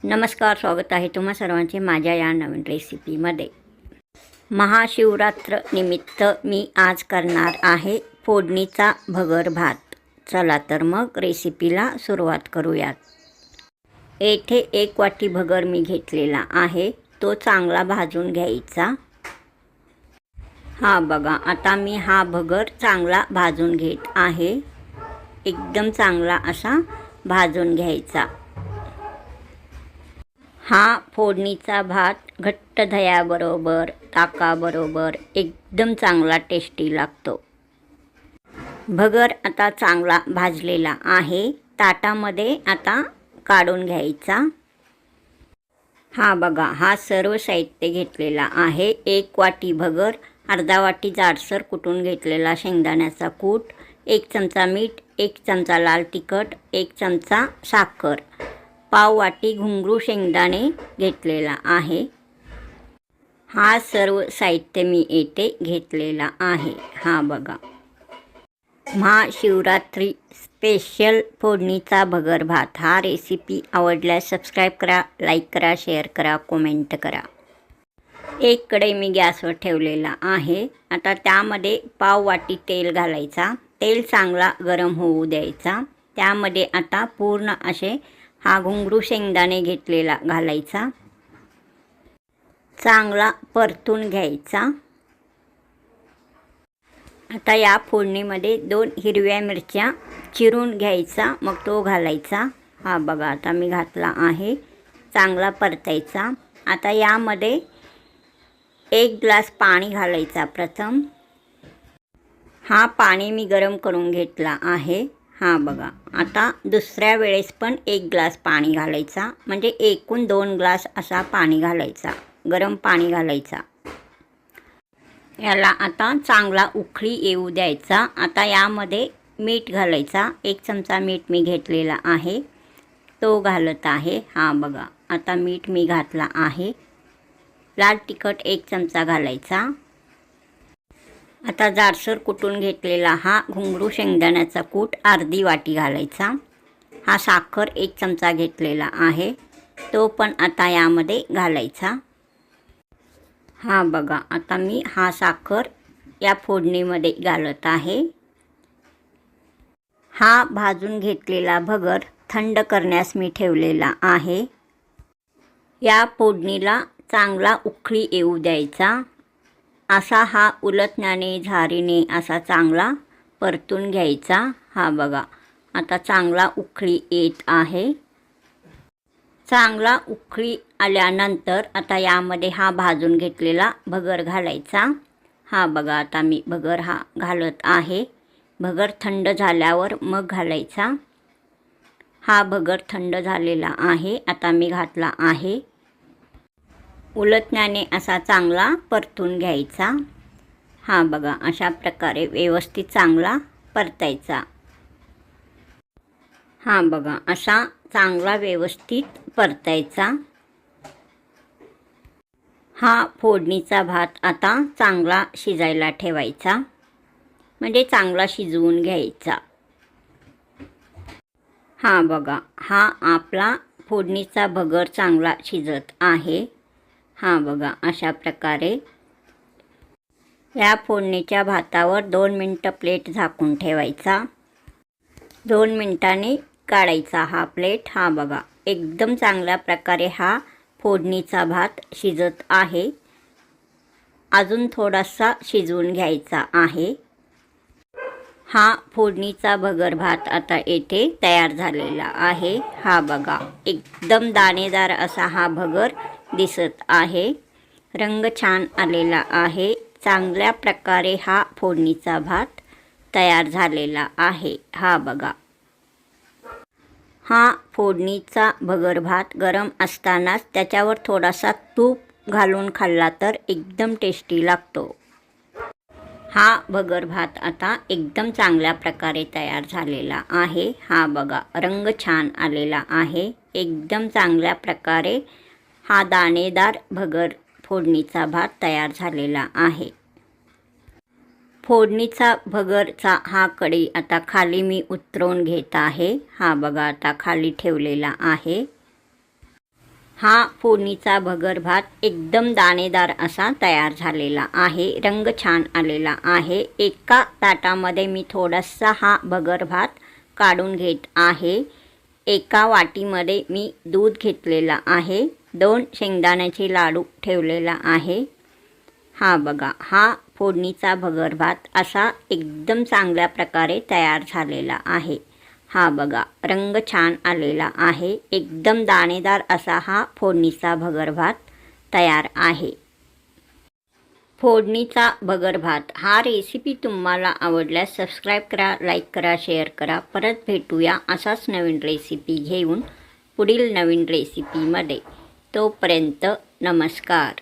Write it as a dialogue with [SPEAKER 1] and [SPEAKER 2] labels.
[SPEAKER 1] नमस्कार, स्वागत आहे तुम्हा सर्वांचे माझ्या या नवीन रेसिपीमध्ये। महाशिवरात्र निमित्त मी आज करणार आहे फोडणीचा भगर भात। चला तर मग रेसिपीला सुरुवात करूयात। येथे 1 वाटी भगर मी घेतलेला आहे, तो चांगला भाजून घ्यायचा। हा बघा, आता मी हा भगर चांगला भाजून घेत आहे। एकदम चांगला असा भाजून घ्यायचा। हा फोडणीचा भात घट्ट दह्याबरोबर, ताकाबरोबर एकदम चांगला टेस्टी लागतो। भगर आता चांगला भाजलेला आहे, ताटामध्ये आता काढून घ्यायचा। हा बघा, हा सर्व साहित्य घेतलेला आहे। 1 वाटी भगर, अर्धा वाटी जाडसर कुटून घेतलेला शेंगदाण्याचा कूट, 1 चमचा मीठ, 1 चमचा लाल तिखट, 1 चमचा साखर, पाव वाटी घुंगरू शेंगदाणे घेतलेला आहे। हा सर्व साहित्य मी येथे घेतलेला आहे। हा बघा, महाशिवरात्री स्पेशल फोडणीचा भगर भात। हा रेसिपी आवडल्यास सबस्क्राईब करा, लाईक करा, शेअर करा, कमेंट करा। एक कढई मी गॅसवर ठेवलेला आहे। आता त्यामध्ये पाव वाटी तेल घालायचा। तेल चांगला गरम होऊ द्यायचा। त्यामध्ये आता पूर्ण असे हा घुंगरू शेंगदाणे घेतलेला घालायचा, चांगला परतून घ्यायचा। आता या फोडणीमध्ये 2 हिरव्या मिरच्या चिरून घ्यायचा, मग तो घालायचा। हा बघा, आता मी घातला आहे, चांगला परतायचा। आता यामध्ये 1 ग्लास पाणी घालायचा प्रथम। हा पाणी मी गरम करून घेतला आहे। हा बघा, आता दुसऱ्या वेळेस पण 1 ग्लास पाणी घालायचा, म्हणजे एकूण 2 ग्लास असा पाणी घालायचा, गरम पाणी घालायचा। याला आता चांगला उकळी येऊ द्यायचा। आता यामध्ये मीठ घालायचा, 1 चमचा मीठ मी घेतलेला आहे, तो घालत आहे। हा बघा, आता मीठ मी घातला आहे। लाल तिखट 1 चमचा घालायचा। आता जाडसर कुटून घेतलेला हा घुंगरू शेंगदाण्याचा कूट अर्धी वाटी घालायचा। हा साखर 1 चमचा घेतलेला आहे, तो पण आता यामध्ये घालायचा। हा बघा, आता मी हा साखर या फोडणीमध्ये घालत आहे। हा भाजून घेतलेला भगर थंड करण्यास मी ठेवलेला आहे। या फोडणीला चांगला उकळी येऊ द्यायचा। असा हा उलटण्याने, झारीने असा चांगला परतून घ्यायचा। हा बघा, आता चांगला उकळी येत आहे। चांगला उकळी आल्यानंतर आता यामध्ये हा भाजून घेतलेला भगर घालायचा। हा बघा, आता मी भगर हा घालत आहे। भगर थंड झाल्यावर मग घालायचा। हा भगर थंड झालेला आहे, आता मी घातला आहे। उलटण्याने असा चांगला परतून घ्यायचा। हा बघा, अशा प्रकारे व्यवस्थित चांगला परतायचा। हा बघा, असा चांगला व्यवस्थित परतायचा। हा फोडणीचा भात आता चांगला शिजायला ठेवायचा, म्हणजे चांगला शिजवून घ्यायचा। हा बघा, हा आपला फोडणीचा भगर चांगला शिजत आहे। हा बघा, अशा प्रकारे या फोडणीच्या भातावर 2 मिनिटं प्लेट झाकून ठेवायचा। 2 मिनिटांनी काढायचा हा प्लेट। हा बघा, एकदम चांगल्या प्रकारे हा फोडणीचा भात शिजत आहे। अजून थोडासा शिजवून घ्यायचा आहे। हा फोडणीचा भगर भात आता येथे तयार झालेला आहे। हा बघा, एकदम दाणेदार असा हा भगर दिसत आहे। रंग छान आलेला आहे। चांगल्या प्रकारे हा फोडणीचा भात तयार झालेला आहे। हा बघा, हा फोडणीचा भगर भात गरम असतानाच त्याच्यावर थोडासा तूप घालून खाल्ला तर एकदम टेस्टी लागतो। हा भगर भात आता एकदम चांगल्या प्रकारे तयार झालेला आहे। हा बघा, रंग छान आलेला आहे। एकदम चांगल्या प्रकारे हा दाणेदार भगर फोडणीचा भात तयार झालेला आहे। फोडणीचा भगरचा हा कढई आता खाली मी उतरवून घेत आहे। हा बघा, आता खाली ठेवलेला आहे। हा फोडणीचा भगर भात एकदम दाणेदार असा तयार झालेला आहे. रंग छान आलेला आहे. एका ताटामध्ये मी थोडासा हा भगर भात काढून घेत आहे. एका वाटीमध्ये मी दूध घेतलेला आहे. 2 शेंगदाण्याचे लाडू ठेवलेला आहे. हा बघा, हा फोडणीचा भगर भात असा एकदम चांगल्या प्रकारे तयार झालेला आहे. हा बघा, रंग छान आलेला आहे. एकदम दाणेदार असा हा फोडणीचा भगर भात तयार आहे. फोडणीचा भगर भात हा रेसिपी तुम्हाला आवडल्यास सबस्क्राईब करा, लाईक करा, शेअर करा. परत भेटूया असाच नवीन रेसिपी घेऊन पुढील नवीन रेसिपीमध्ये. तोपर्यंत नमस्कार.